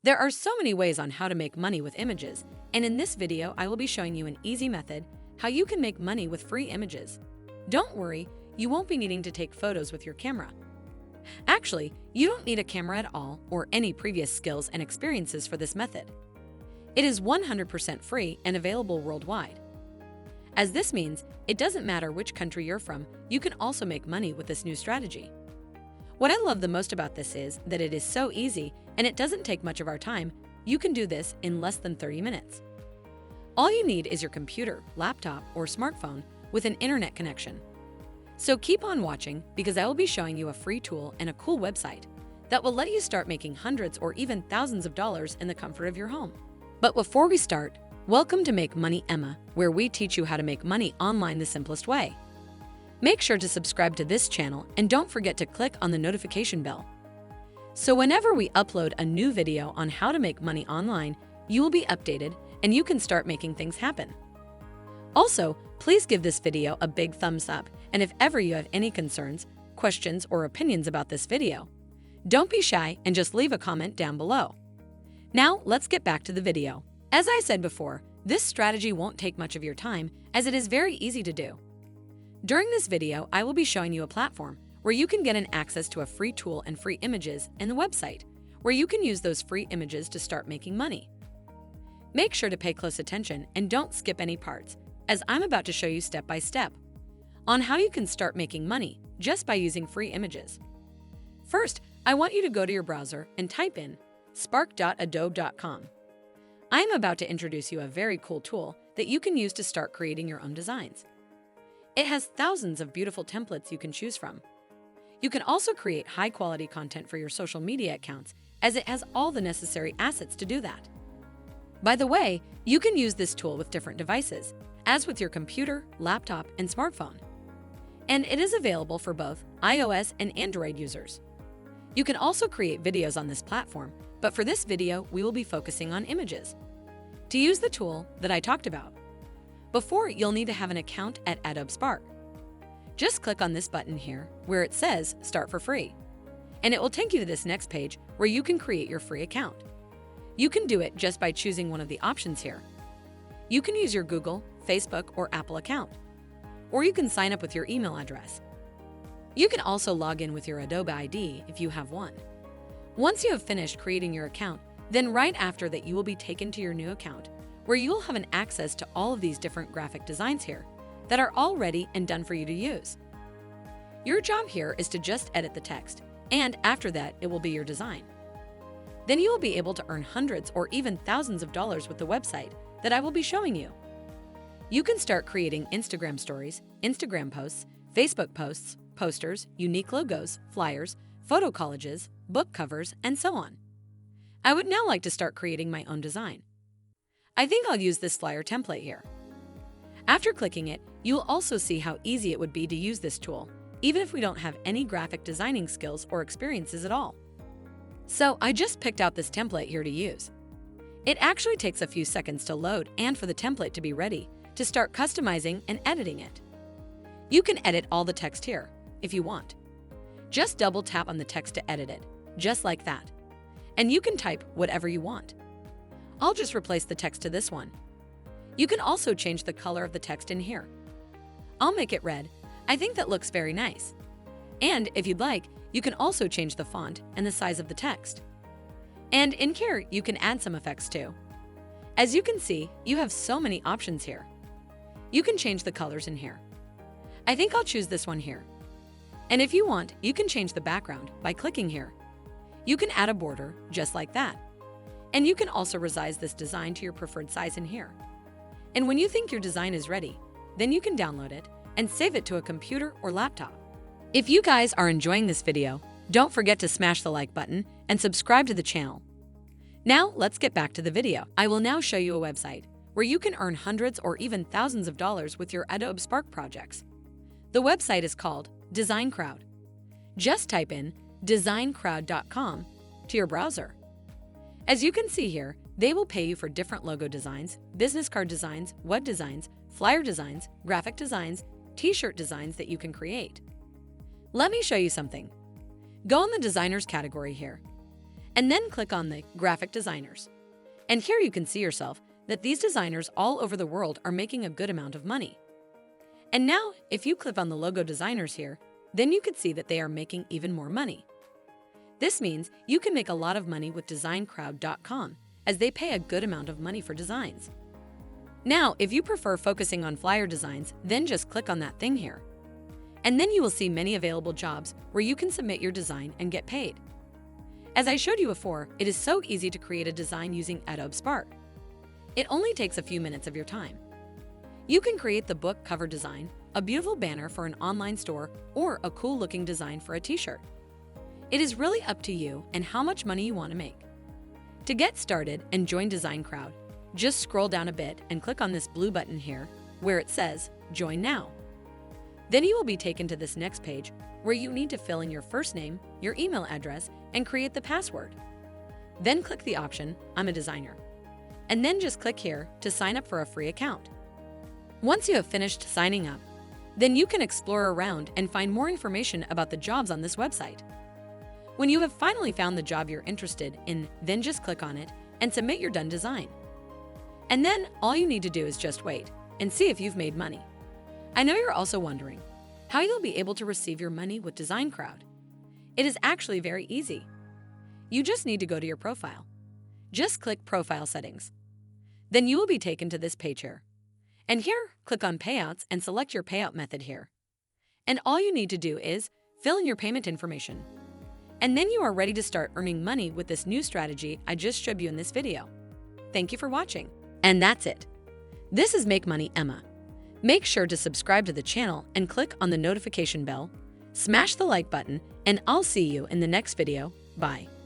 There are so many ways on how to make money with images, and in this video I will be showing you an easy method how you can make money with free images. Don't worry, you won't be needing to take photos with your camera. Actually, you don't need a camera at all or any previous skills and experiences for this method. It is 100% free and available worldwide. As this means, it doesn't matter which country you're from, you can also make money with this new strategy. What I love the most about this is that it is so easy and it doesn't take much of our time. You can do this in less than 30 minutes. All you need is your computer, laptop, or smartphone with an internet connection. So keep on watching because I will be showing you a free tool and a cool website that will let you start making hundreds or even thousands of dollars in the comfort of your home. But before we start, welcome to Make Money Emma, where we teach you how to make money online the simplest way. Make sure to subscribe to this channel and don't forget to click on the notification bell. So whenever we upload a new video on how to make money online, you will be updated and you can start making things happen. Also, please give this video a big thumbs up, and if ever you have any concerns, questions, or opinions about this video, don't be shy and just leave a comment down below. Now, let's get back to the video. As I said before, this strategy won't take much of your time as it is very easy to do. During this video, I will be showing you a platform where you can get an access to a free tool and free images and the website where you can use those free images to start making money. Make sure to pay close attention and don't skip any parts, as I'm about to show you step by step on how you can start making money just by using free images. First, I want you to go to your browser and type in spark.adobe.com. I am about to introduce you a very cool tool that you can use to start creating your own designs. It has thousands of beautiful templates you can choose from. You can also create high-quality content for your social media accounts, as it has all the necessary assets to do that. By the way, you can use this tool with different devices, as with your computer, laptop, and smartphone. And it is available for both iOS and Android users. You can also create videos on this platform, but for this video, we will be focusing on images. To use the tool that I talked about before, you'll need to have an account at Adobe Spark. Just click on this button here where it says Start for Free, and it will take you to this next page where you can create your free account. You can do it just by choosing one of the options here. You can use your Google, Facebook, or Apple account, or you can sign up with your email address. You can also log in with your Adobe ID if you have one. Once you have finished creating your account, then right after that you will be taken to your new account, where you will have an access to all of these different graphic designs here that are all ready and done for you to use. Your job here is to just edit the text, and after that it will be your design. Then you will be able to earn hundreds or even thousands of dollars with the website that I will be showing you. You can start creating Instagram stories, Instagram posts, Facebook posts, posters, unique logos, flyers, photo collages, book covers, and so on. I would now like to start creating my own design. I think I'll use this flyer template here. After clicking it, you will also see how easy it would be to use this tool, even if we don't have any graphic designing skills or experiences at all. So I just picked out this template here to use. It actually takes a few seconds to load and for the template to be ready to start customizing and editing it. You can edit all the text here if you want. Just double tap on the text to edit it, just like that. And you can type whatever you want. I'll just replace the text to this one. You can also change the color of the text in here. I'll make it red. I think that looks very nice. And if you'd like, you can also change the font and the size of the text. And in here, you can add some effects too. As you can see, you have so many options here. You can change the colors in here. I think I'll choose this one here. And if you want, you can change the background by clicking here. You can add a border just like that. And you can also resize this design to your preferred size in here. And when you think your design is ready, then you can download it and save it to a computer or laptop. If you guys are enjoying this video, don't forget to smash the like button and subscribe to the channel. Now let's get back to the video. I will now show you a website where you can earn hundreds or even thousands of dollars with your Adobe Spark projects. The website is called DESIGNCROWD. Just type in DESIGNCROWD.com to your browser. As you can see here, they will pay you for different logo designs, business card designs, web designs, flyer designs, graphic designs, t-shirt designs that you can create. Let me show you something. Go in the designers category here. and then click on the Graphic Designers. And here you can see yourself that these designers all over the world are making a good amount of money. And now, if you click on the logo designers here, then you can see that they are making even more money. This means you can make a lot of money with DESIGNCROWD.com, as they pay a good amount of money for designs. Now, if you prefer focusing on flyer designs, then just click on that thing here. And then you will see many available jobs where you can submit your design and get paid. As I showed you before, it is so easy to create a design using ADOBE Spark. It only takes a few minutes of your time. You can create the book cover design, a beautiful banner for an online store, or a cool-looking design for a t-shirt. It is really up to you and how much money you want to make. To get started and join DESIGNCROWD, just scroll down a bit and click on this blue button here where it says Join Now. Then you will be taken to this next page where you need to fill in your first name, your email address, and create the password. Then click the option I'm a designer. And then just click here to sign up for a free account. Once you have finished signing up, then you can explore around and find more information about the jobs on this website. When you have finally found the job you're interested in, then just click on it and submit your done design. And then all you need to do is just wait and see if you've made money. I know you're also wondering how you'll be able to receive your money with DESIGNCROWD. It is actually very easy. You just need to go to your profile. Just click Profile Settings. Then you will be taken to this page here. And here, click on Payouts and select your payout method here. And all you need to do is fill in your payment information. And then you are ready to start earning money with this new strategy I just showed you in this video. Thank you for watching. And that's it. This is Make Money Emma. Make sure to subscribe to the channel and click on the notification bell, smash the like button, and I'll see you in the next video. Bye.